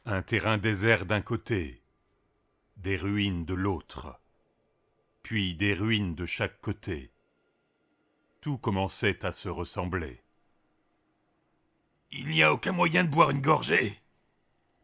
Un terrain désert d'un côté, des ruines de l'autre, puis des ruines de chaque côté. Tout commençait à se ressembler. « Il n'y a aucun moyen de boire une gorgée ?»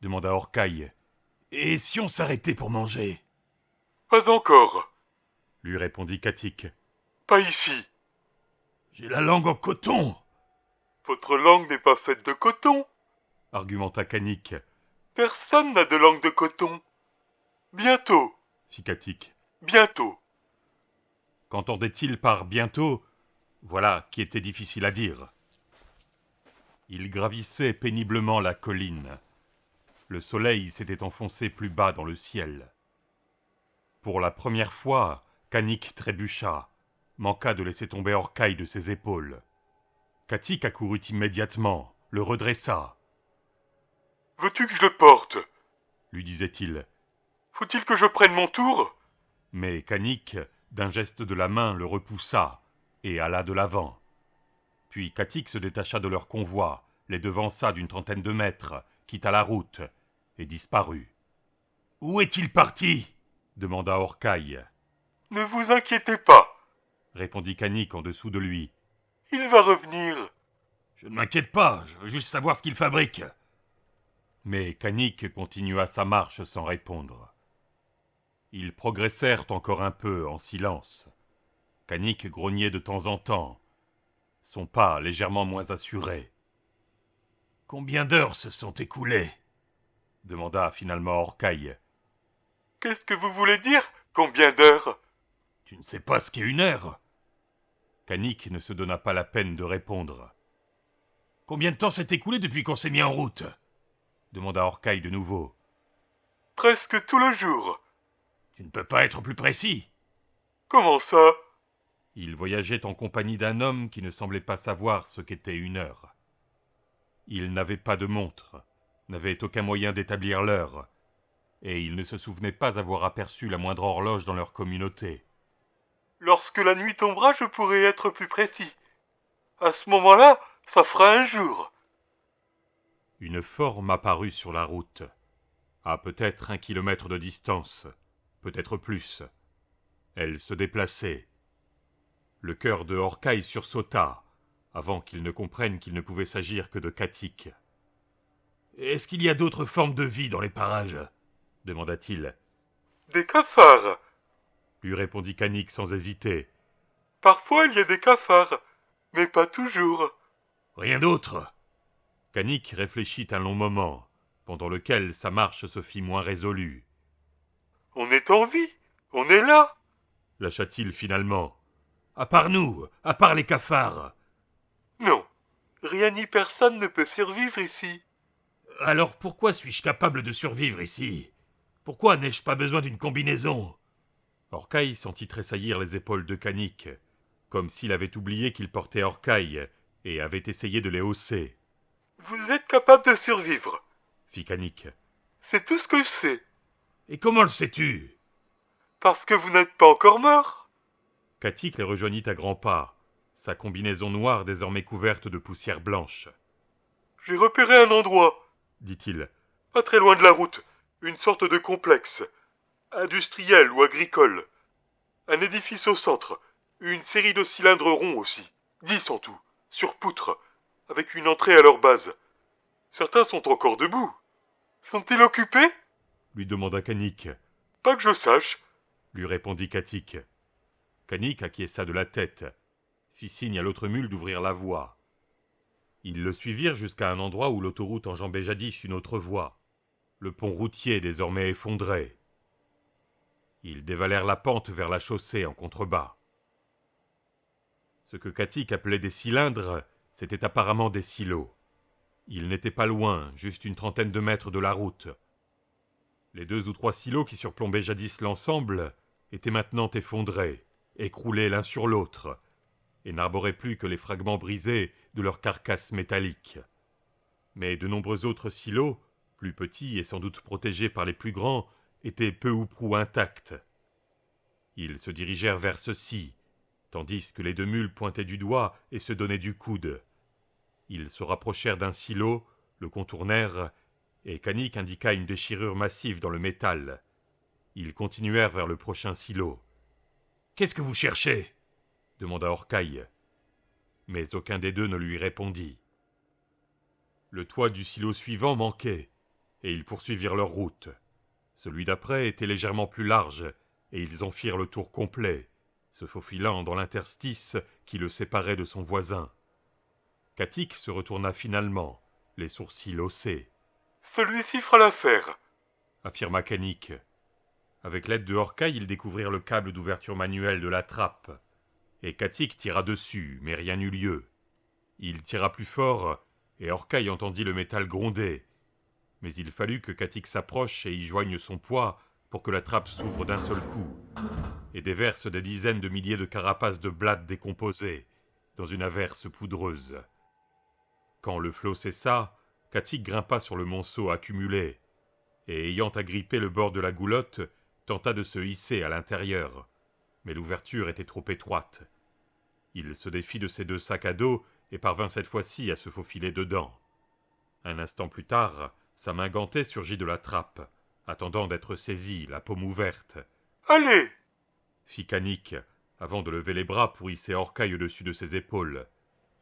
demanda Orcaille. « Et si on s'arrêtait pour manger ?» « Pas encore, lui répondit Katik. pas ici. J'ai la langue en coton !» Votre langue n'est pas faite de coton. argumenta Kanik. Personne n'a de langue de coton. Bientôt, Fit Katik. bientôt. Qu'entendait-il par bientôt? Voilà qui était difficile à dire. Il gravissait péniblement la colline. Le soleil s'était enfoncé plus bas dans le ciel. Pour la première fois, Kanik trébucha, manqua de laisser tomber Orcaille de ses épaules. Katik accourut immédiatement, le redressa. « Veux-tu que je le porte ?» lui disait-il. « Faut-il que je prenne mon tour ?» Mais Kanik, d'un geste de la main, le repoussa et alla de l'avant. Puis Katik se détacha de leur convoi, les devança d'une trentaine de mètres, quitta la route et disparut. « Où est-il parti ?» demanda Orcaille. « Ne vous inquiétez pas, Répondit Kanik en dessous de lui. il va revenir. » « Je ne m'inquiète pas, je veux juste savoir ce qu'il fabrique. » Mais Kanik continua sa marche sans répondre. Ils progressèrent encore un peu en silence. Kanik grognait de temps en temps, son pas légèrement moins assuré. « Combien d'heures se sont écoulées ?» demanda finalement Orcaille. « Qu'est-ce que vous voulez dire? Combien d'heures ?» ?»« Tu ne sais pas ce qu'est une heure ?» Kanik ne se donna pas la peine de répondre. « Combien de temps s'est écoulé depuis qu'on s'est mis en route ?» demanda Orcaille de nouveau. « Presque tout le jour. »« Tu ne peux pas être plus précis. » Comment ça ?» Il voyageait en compagnie d'un homme qui ne semblait pas savoir ce qu'était une heure. Il n'avait pas de montre, n'avait aucun moyen d'établir l'heure, et il ne se souvenait pas avoir aperçu la moindre horloge dans leur communauté. « Lorsque la nuit tombera, je pourrai être plus précis. À ce moment-là, ça fera un jour. » Une forme apparut sur la route, à peut-être 1 kilomètre de distance, peut-être plus. Elle se déplaçait. Le cœur de Orcaille sursauta, avant qu'il ne comprenne qu'il ne pouvait s'agir que de Katik. « Est-ce qu'il y a d'autres formes de vie dans les parages ?» demanda-t-il. « Des cafards. » lui répondit Kanik sans hésiter. « Parfois il y a des cafards, mais pas toujours. » « Rien d'autre ?» Kanik réfléchit un long moment, pendant lequel sa marche se fit moins résolue. « On est en vie, on est là. » lâcha-t-il finalement. « À part nous, à part les cafards. » « Non, rien ni personne ne peut survivre ici. » « Alors pourquoi suis-je capable de survivre ici? Pourquoi n'ai-je pas besoin d'une combinaison ?» Orcaille sentit tressaillir les épaules de Kanik, comme s'il avait oublié qu'il portait Orcaille, et avait essayé de les hausser. « Vous êtes capable de survivre, » fit Kanik. « C'est tout ce que je sais. »« Et comment le sais-tu? » Parce que vous n'êtes pas encore mort. » Katik les rejoignit à grands pas, sa combinaison noire désormais couverte de poussière blanche. « J'ai repéré un endroit, » dit-il. « pas très loin de la route, une sorte de complexe, industriel ou agricole. Un édifice au centre, une série de cylindres ronds aussi, 10 en tout, sur poutre, avec une entrée à leur base. Certains sont encore debout. Sont-ils occupés? » lui demanda Kanik. « Pas que je sache. » lui répondit Katik. Kanik acquiesça de la tête, fit signe à l'autre mule d'ouvrir la voie. Ils le suivirent jusqu'à un endroit où l'autoroute enjambait jadis une autre voie, le pont routier désormais effondré. Ils dévalèrent la pente vers la chaussée en contrebas. Ce que Katik appelait des cylindres, c'était apparemment des silos. Ils n'étaient pas loin, juste une trentaine de mètres de la route. Les 2 ou 3 silos qui surplombaient jadis l'ensemble étaient maintenant effondrés, écroulés l'un sur l'autre, et n'arboraient plus que les fragments brisés de leurs carcasses métalliques. Mais de nombreux autres silos, plus petits et sans doute protégés par les plus grands, étaient peu ou prou intacts. Ils se dirigèrent vers ceux-ci, tandis que les 2 mules pointaient du doigt et se donnaient du coude. Ils se rapprochèrent d'un silo, le contournèrent, et Kanik indiqua une déchirure massive dans le métal. Ils continuèrent vers le prochain silo. « Qu'est-ce que vous cherchez » demanda Orcaille. Mais aucun des deux ne lui répondit. Le toit du silo suivant manquait, et ils poursuivirent leur route. Celui d'après était légèrement plus large, et ils en firent le tour complet, se faufilant dans l'interstice qui le séparait de son voisin. Katik se retourna finalement, les sourcils haussés. « Celui-ci fera l'affaire, affirma Kanik. Avec l'aide de Orcaille, ils découvrirent le câble d'ouverture manuelle de la trappe. Et Katik tira dessus, mais rien n'eut lieu. Il tira plus fort, et Orcaille entendit le métal gronder. Mais il fallut que Katik s'approche et y joigne son poids pour que la trappe s'ouvre d'un seul coup, et déverse des dizaines de milliers de carapaces de blattes décomposées dans une averse poudreuse. Quand le flot cessa, Katik grimpa sur le monceau accumulé, et ayant agrippé le bord de la goulotte, tenta de se hisser à l'intérieur, mais l'ouverture était trop étroite. Il se défit de ses 2 sacs à dos et parvint cette fois-ci à se faufiler dedans. Un instant plus tard, sa main gantée surgit de la trappe, attendant d'être saisie, la paume ouverte. « Allez !» fit Kanik, avant de lever les bras pour hisser Orcaille au-dessus de ses épaules.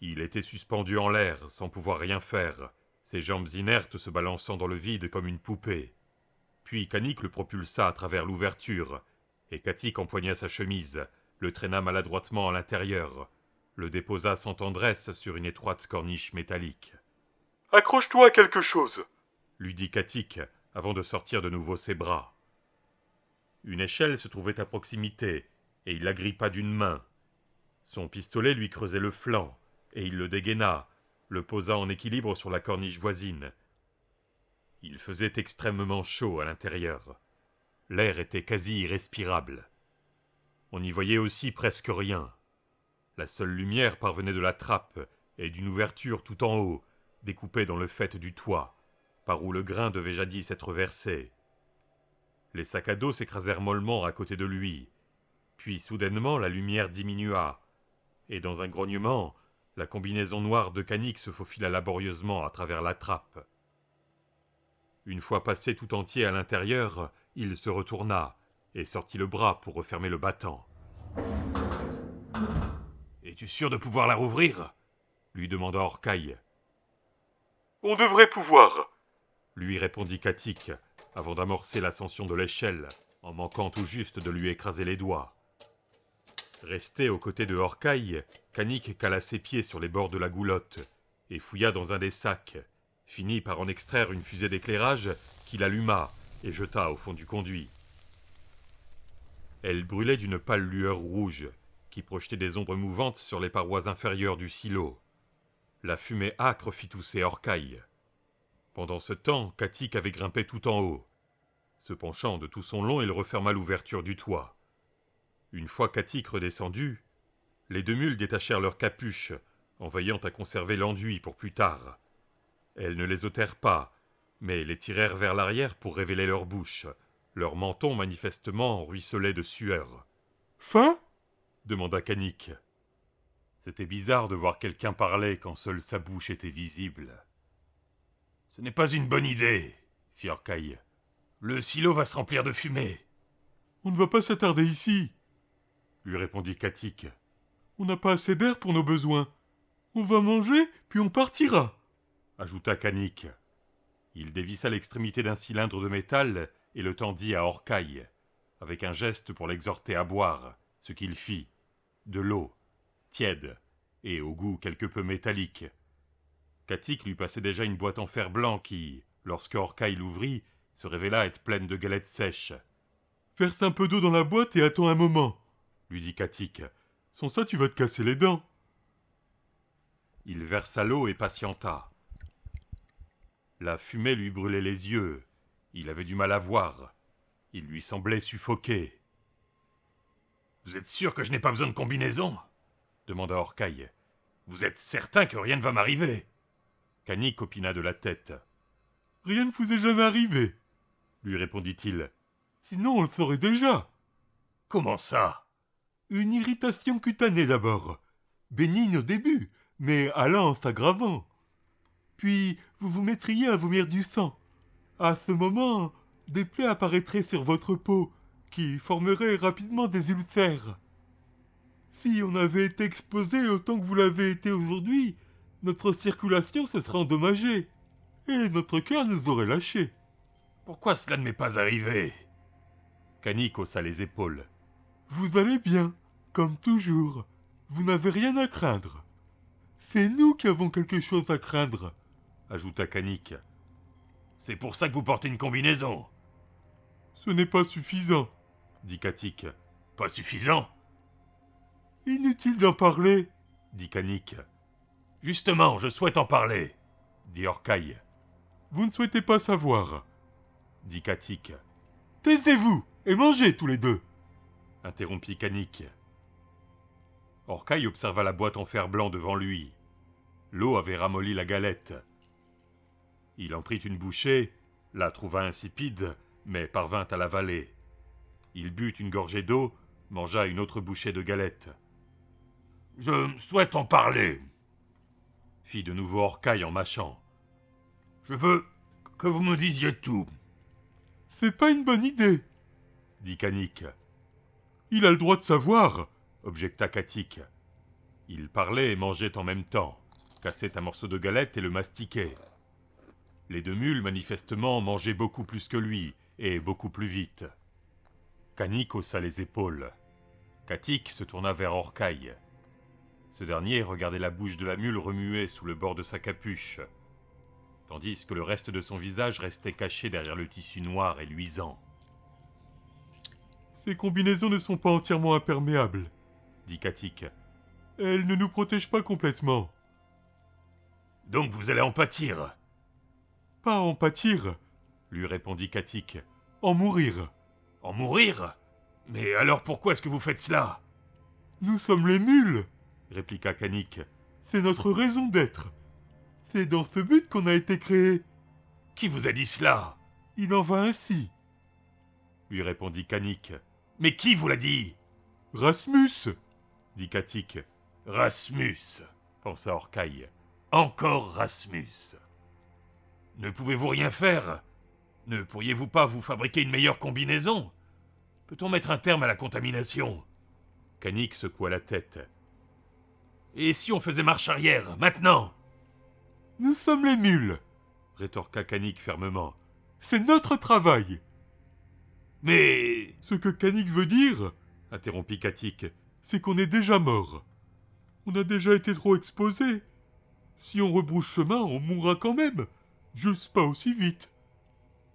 Il était suspendu en l'air, sans pouvoir rien faire, ses jambes inertes se balançant dans le vide comme une poupée. Puis Kanik le propulsa à travers l'ouverture, et Katik empoigna sa chemise, le traîna maladroitement à l'intérieur, le déposa sans tendresse sur une étroite corniche métallique. « Accroche-toi à quelque chose, lui dit Katik, avant de sortir de nouveau ses bras. Une échelle se trouvait à proximité, et il l'agrippa d'une main. Son pistolet lui creusait le flanc, et il le dégaina, le posa en équilibre sur la corniche voisine. Il faisait extrêmement chaud à l'intérieur. L'air était quasi irrespirable. On n'y voyait aussi presque rien. La seule lumière parvenait de la trappe et d'une ouverture tout en haut, découpée dans le faîte du toit, par où le grain devait jadis être versé. Les sacs à dos s'écrasèrent mollement à côté de lui. Puis soudainement la lumière diminua, et dans un grognement, la combinaison noire de Kanik se faufila laborieusement à travers la trappe. Une fois passé tout entier à l'intérieur, il se retourna et sortit le bras pour refermer le battant. « Es-tu sûr de pouvoir la rouvrir » lui demanda Orcaille. « On devrait pouvoir, » lui répondit Katik, avant d'amorcer l'ascension de l'échelle, en manquant tout juste de lui écraser les doigts. Resté aux côtés de Orcaille, Kanik cala ses pieds sur les bords de la goulotte et fouilla dans un des sacs, finit par en extraire une fusée d'éclairage qu'il alluma et jeta au fond du conduit. Elle brûlait d'une pâle lueur rouge qui projetait des ombres mouvantes sur les parois inférieures du silo. La fumée âcre fit tousser Orcaille. Pendant ce temps, Katik avait grimpé tout en haut. Se penchant de tout son long, il referma l'ouverture du toit. Une fois Katik redescendu, les 2 mules détachèrent leurs capuches, en veillant à conserver l'enduit pour plus tard. Elles ne les ôtèrent pas, mais les tirèrent vers l'arrière pour révéler leurs bouches. Leur menton manifestement ruisselait de sueur. « Faim ?» demanda Kanik. C'était bizarre de voir quelqu'un parler quand seule sa bouche était visible. « Ce n'est pas une bonne idée, » fit Orcaille. « Le silo va se remplir de fumée. »« On ne va pas s'attarder ici, » lui répondit Katik. « On n'a pas assez d'air pour nos besoins. On va manger, puis on partira, » ajouta Kanik. Il dévissa l'extrémité d'un cylindre de métal et le tendit à Orcaille, avec un geste pour l'exhorter à boire, ce qu'il fit. De l'eau, tiède, et au goût quelque peu métallique. Katik lui passait déjà une boîte en fer blanc qui, lorsque Orcaille l'ouvrit, se révéla être pleine de galettes sèches. « Verse un peu d'eau dans la boîte et attends un moment, » lui dit Katik. « Sans ça, tu vas te casser les dents. » Il versa l'eau et patienta. La fumée lui brûlait les yeux. Il avait du mal à voir. Il lui semblait suffoqué. « Vous êtes sûr que je n'ai pas besoin de combinaison » demanda Orcaille. « Vous êtes certain que rien ne va m'arriver » Kanik opina de la tête. « Rien ne vous est jamais arrivé, » lui répondit-il. « Sinon on le saurait déjà. » »« Comment ça ?» ?»« Une irritation cutanée d'abord. Bénigne au début, mais allant en s'aggravant. Puis vous vous mettriez à vomir du sang. À ce moment, des plaies apparaîtraient sur votre peau, qui formeraient rapidement des ulcères. Si on avait été exposé autant que vous l'avez été aujourd'hui, notre circulation se serait endommagée, et notre cœur nous aurait lâchés. Pourquoi cela ne m'est pas arrivé? Kanik haussa les épaules. Vous allez bien, comme toujours. Vous n'avez rien à craindre. C'est nous qui avons quelque chose à craindre, ajouta Kanik. C'est pour ça que vous portez une combinaison. Ce n'est pas suffisant, dit Katik. Pas suffisant? Inutile d'en parler, dit Kanik. Justement, je souhaite en parler, dit Orcaille. Vous ne souhaitez pas savoir, dit Katik. Taisez-vous et mangez tous les deux, interrompit Kanik. Orcaille observa la boîte en fer blanc devant lui. L'eau avait ramolli la galette. Il en prit une bouchée, la trouva insipide, mais parvint à l'avaler. Il but une gorgée d'eau, mangea une autre bouchée de galette. « Je souhaite en parler, » fit de nouveau Orcaille en mâchant. « Je veux que vous me disiez tout. »« C'est pas une bonne idée, » dit Kanik. « Il a le droit de savoir, » objecta Katik. Il parlait et mangeait en même temps, cassait un morceau de galette et le mastiquait. Les deux mules, manifestement, mangeaient beaucoup plus que lui, et beaucoup plus vite. Kanik haussa les épaules. Katik se tourna vers Orcaille. Ce dernier regardait la bouche de la mule remuer sous le bord de sa capuche, tandis que le reste de son visage restait caché derrière le tissu noir et luisant. « Ces combinaisons ne sont pas entièrement imperméables, » dit Katik. « Elles ne nous protègent pas complètement. »« Donc vous allez en pâtir ?»« Pas en pâtir, » lui répondit Katik. « En mourir. »« En mourir? Mais alors pourquoi est-ce que vous faites cela ?»« Nous sommes les mules, » répliqua Kanik. « C'est notre raison d'être. C'est dans ce but qu'on a été créé. »« Qui vous a dit cela ?»« Il en va ainsi. » lui répondit Kanik. « Mais qui vous l'a dit ?»« Rasmus, » dit Katik. « Rasmus, pensa Orcaille. Encore Rasmus. Ne pouvez-vous rien faire? Ne pourriez-vous pas vous fabriquer une meilleure combinaison? Peut-on mettre un terme à la contamination? » Kanik secoua la tête. « Et si on faisait marche arrière, maintenant ?»« Nous sommes les mules, » rétorqua Kanik fermement. « C'est notre travail. »« Mais... » Ce que Kanik veut dire, interrompit Katik, c'est qu'on est déjà mort. On a déjà été trop exposé. Si on rebrousse chemin, on mourra quand même, juste pas aussi vite. »«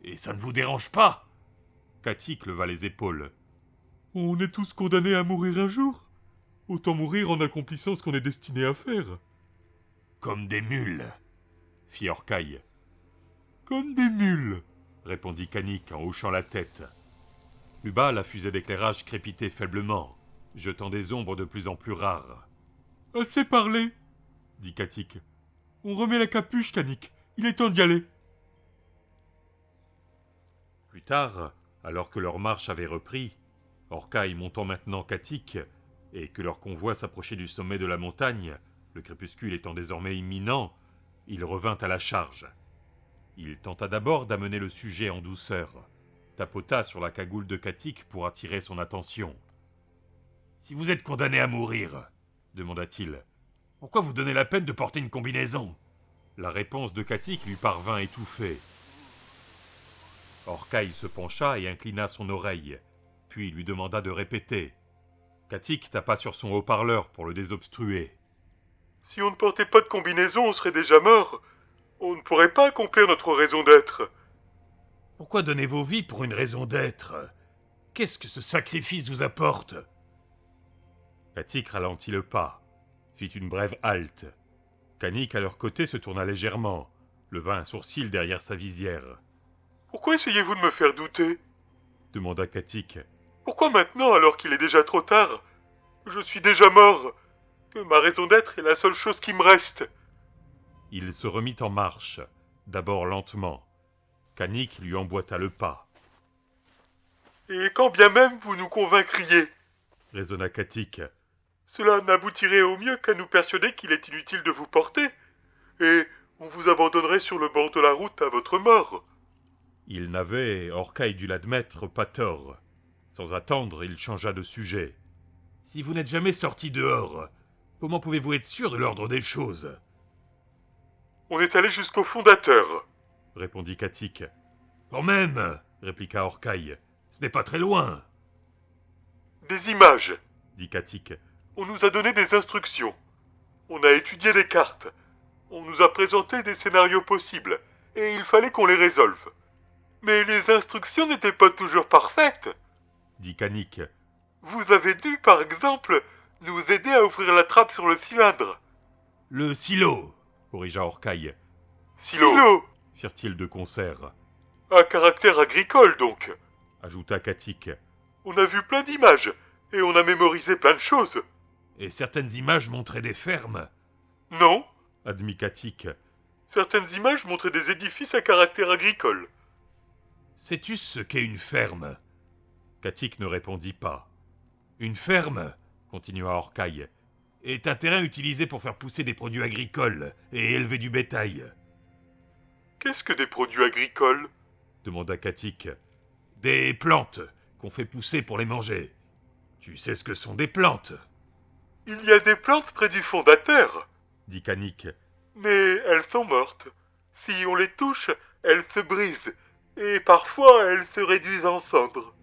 Et ça ne vous dérange pas ?» Katik leva les épaules. « On est tous condamnés à mourir un jour. Autant mourir en accomplissant ce qu'on est destiné à faire. »« Comme des mules, fit Orcaille. Comme des mules, répondit Kanik en hochant la tête. Plus bas, la fusée d'éclairage crépitait faiblement, jetant des ombres de plus en plus rares. « Assez parlé, » dit Katik. « On remet la capuche, Kanik. Il est temps d'y aller. » Plus tard, alors que leur marche avait repris, Orcaille montant maintenant Katik, et que leur convoi s'approchait du sommet de la montagne, le crépuscule étant désormais imminent, il revint à la charge. Il tenta d'abord d'amener le sujet en douceur, tapota sur la cagoule de Katik pour attirer son attention. « Si vous êtes condamné à mourir, demanda-t-il, pourquoi vous donnez la peine de porter une combinaison ?» La réponse de Katik lui parvint étouffée. Orcaille se pencha et inclina son oreille, puis lui demanda de répéter. Katik tapa sur son haut-parleur pour le désobstruer. « Si on ne portait pas de combinaison, on serait déjà mort. On ne pourrait pas accomplir notre raison d'être. »« Pourquoi donner vos vies pour une raison d'être? Qu'est-ce que ce sacrifice vous apporte ?» Katik ralentit le pas, fit une brève halte. Kanik, à leur côté, se tourna légèrement, leva un sourcil derrière sa visière. « Pourquoi essayez-vous de me faire douter ?» demanda Katik. « Pourquoi maintenant, alors qu'il est déjà trop tard? Je suis déjà mort. Que ma raison d'être est la seule chose qui me reste. » Il se remit en marche, d'abord lentement. Kanik lui emboîta le pas. « Et quand bien même vous nous convaincriez, » raisonna Katik, cela n'aboutirait au mieux qu'à nous persuader qu'il est inutile de vous porter, et on vous abandonnerait sur le bord de la route à votre mort. » Il n'avait, Orcaille dut l'admettre, pas tort. Sans attendre, il changea de sujet. Si vous n'êtes jamais sorti dehors, comment pouvez-vous être sûr de l'ordre des choses? On est allé jusqu'au fondateur. Répondit Katik. Quand même, répliqua Orcaille. Ce n'est pas très loin. Des images, Dit Katik. On nous a donné des instructions. On a étudié les cartes. On nous a présenté des scénarios possibles, et il fallait qu'on les résolve. Mais les instructions n'étaient pas toujours parfaites. Dit Kanik. Vous avez dû, par exemple, nous aider à ouvrir la trappe sur le cylindre. Le silo, corrigea Orcaille. Silo Firent-ils de concert. À caractère agricole, donc. Ajouta Katik. On a vu plein d'images, et on a mémorisé plein de choses. Et certaines images montraient des fermes, Non, admit Katik. certaines images montraient des édifices à caractère agricole. Sais-tu ce qu'est une ferme? Katik ne répondit pas. Une ferme, continua Orcaille, est un terrain utilisé pour faire pousser des produits agricoles et élever du bétail. Qu'est-ce que des produits agricoles? Demanda Katik. Des plantes qu'on fait pousser pour les manger. Tu sais ce que sont des plantes? Il y a des plantes près du fondateur. Dit Kanik. Mais elles sont mortes. Si on les touche, elles se brisent, et parfois elles se réduisent en cendres.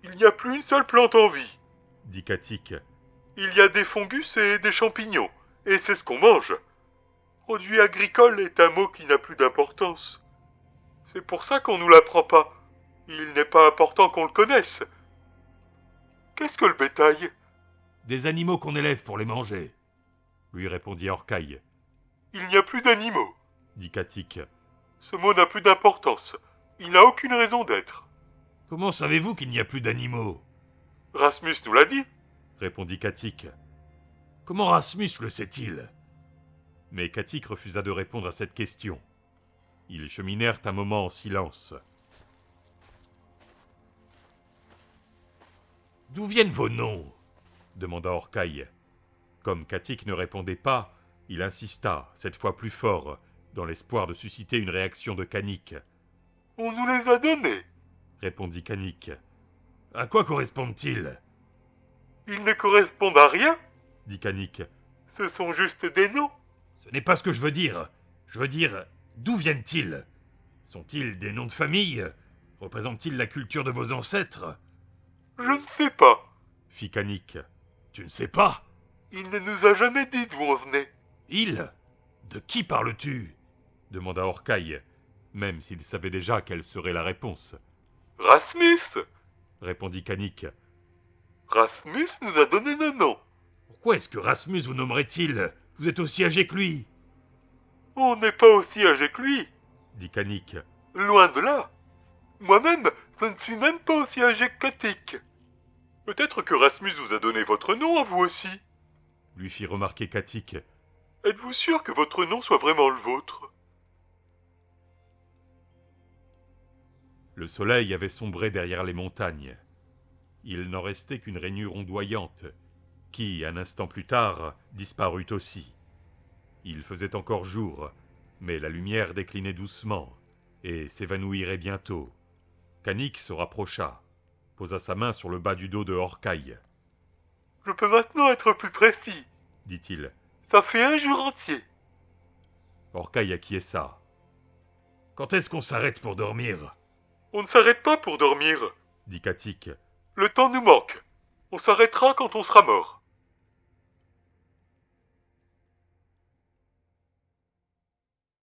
Il n'y a plus une seule plante en vie. Dit Katik. Il y a des fungus et des champignons, et c'est ce qu'on mange. Produit agricole est un mot qui n'a plus d'importance. C'est pour ça qu'on nous l'apprend pas. Il n'est pas important qu'on le connaisse. Qu'est-ce que le bétail? Des animaux qu'on élève pour les manger, lui répondit Orcaille. Il n'y a plus d'animaux. Dit Katik. Ce mot n'a plus d'importance. Il n'a aucune raison d'être. Comment savez-vous qu'il n'y a plus d'animaux? Rasmus nous l'a dit. Répondit Katik. Comment Rasmus le sait-il? Mais Katik refusa de répondre à cette question. Ils cheminèrent un moment en silence. D'où viennent vos noms? Demanda Orcaille. Comme Katik ne répondait pas, il insista, cette fois plus fort, dans l'espoir de susciter une réaction de Kanik. On nous les a donnés. Répondit Kanik. À quoi correspondent-ils? Ils ne correspondent à rien. Dit Kanik. Ce sont juste des noms. Ce n'est pas ce que je veux dire. Je veux dire, d'où viennent-ils? Sont-ils des noms de famille? Représentent-ils la culture de vos ancêtres? Je ne sais pas. Fit Kanik. Tu ne sais pas? Il ne nous a jamais dit d'où on venait. Il? De qui parles-tu? Demanda Orcaille, même s'il savait déjà quelle serait la réponse. Rasmus. Répondit Kanik. Rasmus nous a donné nos noms. Pourquoi est-ce que Rasmus vous nommerait-il? Vous êtes aussi âgé que lui. On n'est pas aussi âgé que lui. Dit Kanik. Loin de là. Moi-même, je ne suis même pas aussi âgé que Katik. Peut-être que Rasmus vous a donné votre nom à vous aussi. Lui fit remarquer Katik. Êtes-vous sûr que votre nom soit vraiment le vôtre? Le soleil avait sombré derrière les montagnes. Il n'en restait qu'une rainure ondoyante, qui, un instant plus tard, disparut aussi. Il faisait encore jour, mais la lumière déclinait doucement, et s'évanouirait bientôt. Kanik se rapprocha, posa sa main sur le bas du dos de Orcaille. Je peux maintenant être plus précis, dit-il. Ça fait un jour entier. Orcaille acquiesça. Quand est-ce qu'on s'arrête pour dormir? On ne s'arrête pas pour dormir. Dit Katik. Le temps nous manque. On s'arrêtera quand on sera mort.